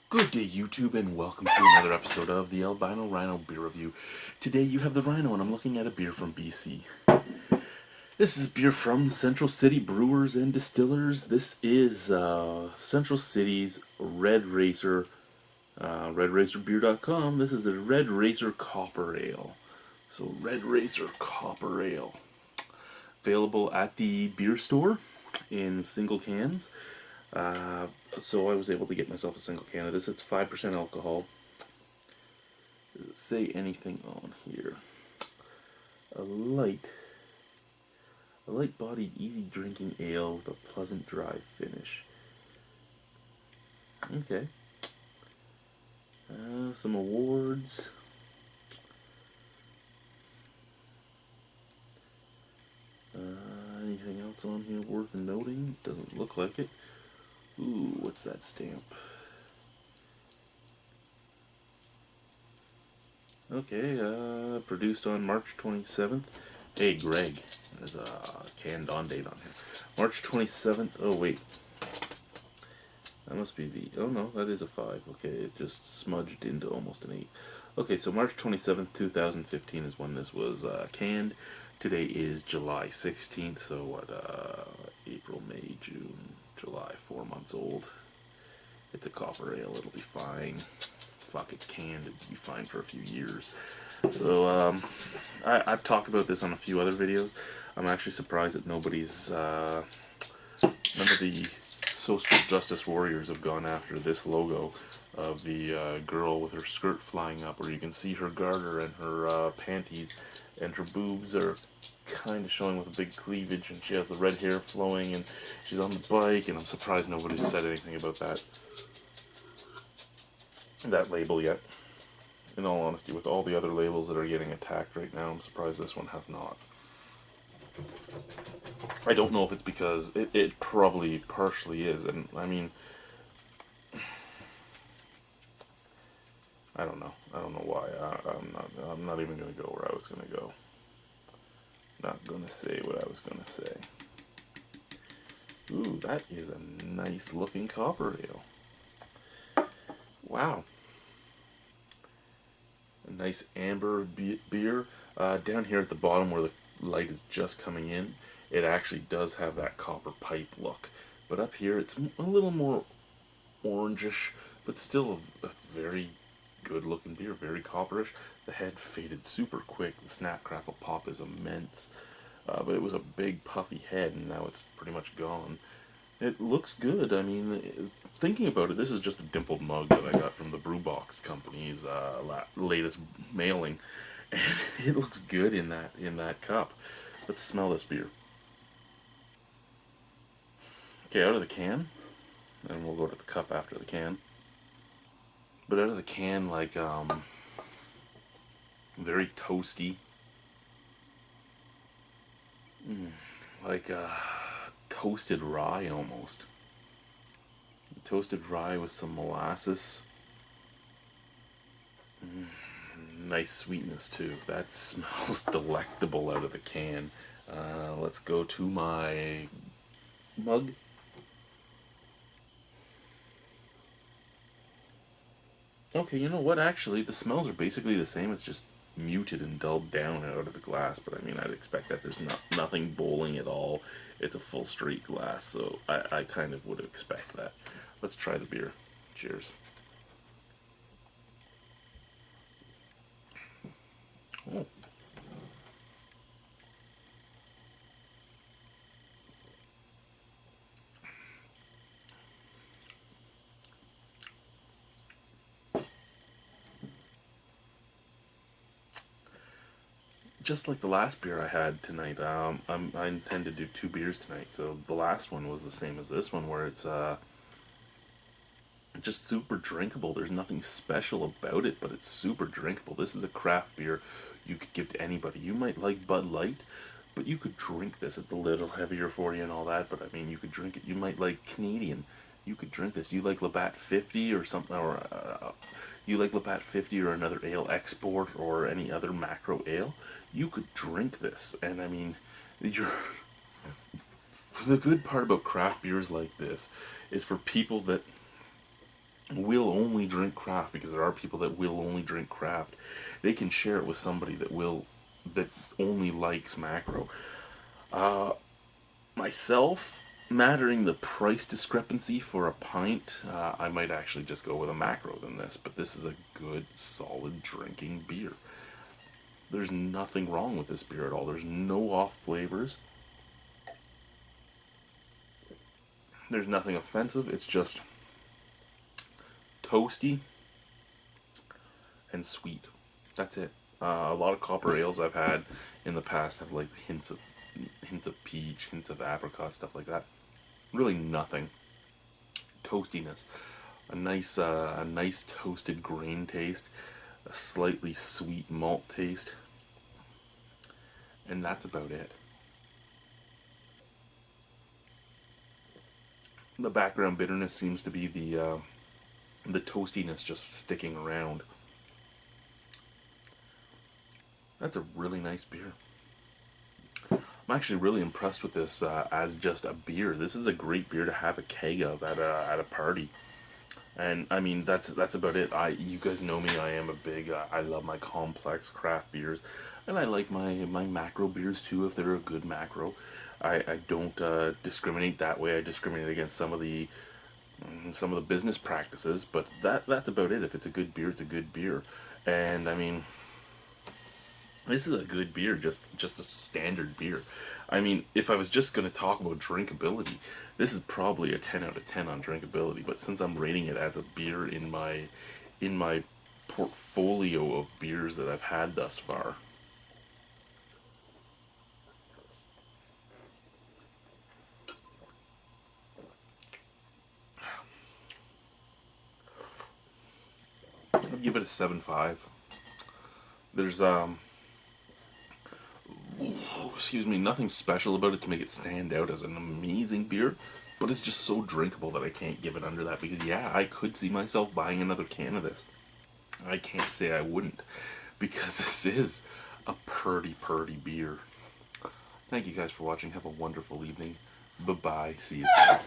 Good day, YouTube, and welcome to another episode of the Albino Rhino Beer Review. Today you have the Rhino, and I'm looking at a beer from BC. This is a beer from Central City Brewers and Distillers. This is Central City's Red Racer, RedRacerBeer.com. This is the Red Racer Copper Ale. So, Red Racer Copper Ale. Available at the beer store in single cans. So I was able to get myself a single can of this. It's 5% alcohol. Does it say anything on here? A light-bodied, easy-drinking ale with a pleasant, dry finish. Okay. Some awards. Anything else on here worth noting? Doesn't look like it. Ooh, what's that stamp? Okay, produced on March 27th. Hey, Greg, there's a canned on date on here. March 27th, oh wait. That must be the, oh no, that is a 5. Okay, it just smudged into almost an 8. Okay, so March 27th, 2015 is when this was canned. Today is July 16th, so what, April, May, June, July, 4 months old. It's a copper ale, it'll be fine. Fuck, it's canned, it'll be fine for a few years. So, I've talked about this on a few other videos. I'm actually surprised that nobody's, none of the social justice warriors have gone after this logo of the girl with her skirt flying up, where you can see her garter and her panties, and her boobs are kind of showing with a big cleavage, and she has the red hair flowing, and she's on the bike, and I'm surprised nobody's said anything about that label yet. In all honesty, with all the other labels that are getting attacked right now, I'm surprised this one has not. I don't know if it's because it probably partially is, and I mean, I don't know why. I'm not even gonna go where I was gonna go. Not gonna say what I was gonna say. Ooh, that is a nice looking copper ale. Wow. A nice amber beer. Down here at the bottom where the light is just coming in, it actually does have that copper pipe look. But up here it's a little more orangish, but still a very good looking beer, very copperish. The head faded super quick. The snap crackle pop is immense. But it was a big puffy head, and now it's pretty much gone. It looks good. I mean, thinking about it, this is just a dimpled mug that I got from the Brewbox Company's latest mailing, and it looks good in that cup. Let's smell this beer. Okay, out of the can, and we'll go to the cup after the can. But out of the can, like very toasty, like toasted rye almost. Toasted rye with some molasses. Nice sweetness too. That smells delectable out of the can. Let's go to my mug. Okay, you know what? Actually, the smells are basically the same. It's just muted and dulled down out of the glass. But I mean, I'd expect that. There's nothing bowling at all. It's a full straight glass, so I kind of would expect that. Let's try the beer. Cheers. Oh. Just like the last beer I had tonight, I intend to do 2 beers tonight. So the last one was the same as this one, where it's just super drinkable. There's nothing special about it, but it's super drinkable. This is a craft beer you could give to anybody. You might like Bud Light, but you could drink this. It's a little heavier for you and all that, but I mean, you could drink it. You might like Canadian. You could drink this. You like Labatt 50 or something, or you like Labatt 50 or another ale export or any other macro ale. You could drink this, and I mean, you're. The good part about craft beers like this is for people that will only drink craft, because there are people that will only drink craft, they can share it with somebody that only likes macro. Myself, mattering the price discrepancy for a pint, I might actually just go with a macro than this, but this is a good, solid drinking beer. There's nothing wrong with this beer at all. There's no off flavors. There's nothing offensive. It's just toasty and sweet. That's it. A lot of copper ales I've had in the past have like hints of peach, hints of apricot, stuff like that. Really nothing. Toastiness, a nice toasted grain taste, a slightly sweet malt taste, and that's about it. The background bitterness seems to be the toastiness just sticking around. That's a really nice beer. I'm actually really impressed with this as just a beer. This is a great beer to have a keg of at a party. And I mean that's about it. You guys know me. I am a big. I love my complex craft beers, and I like my macro beers too if they're a good macro. I don't discriminate that way. I discriminate against some of the business practices, but that's about it. If it's a good beer, it's a good beer. And I mean, this is a good beer, just a standard beer. I mean, if I was just going to talk about drinkability, this is probably a 10 out of 10 on drinkability, but since I'm rating it as a beer in my portfolio of beers that I've had thus far, I'd give it a 7.5. There's excuse me, nothing special about it to make it stand out as an amazing beer, but it's just so drinkable that I can't give it under that, because yeah, I could see myself buying another can of this. I can't say I wouldn't, because this is a purty beer. Thank you guys for watching. Have a wonderful evening. Bye bye. See you soon.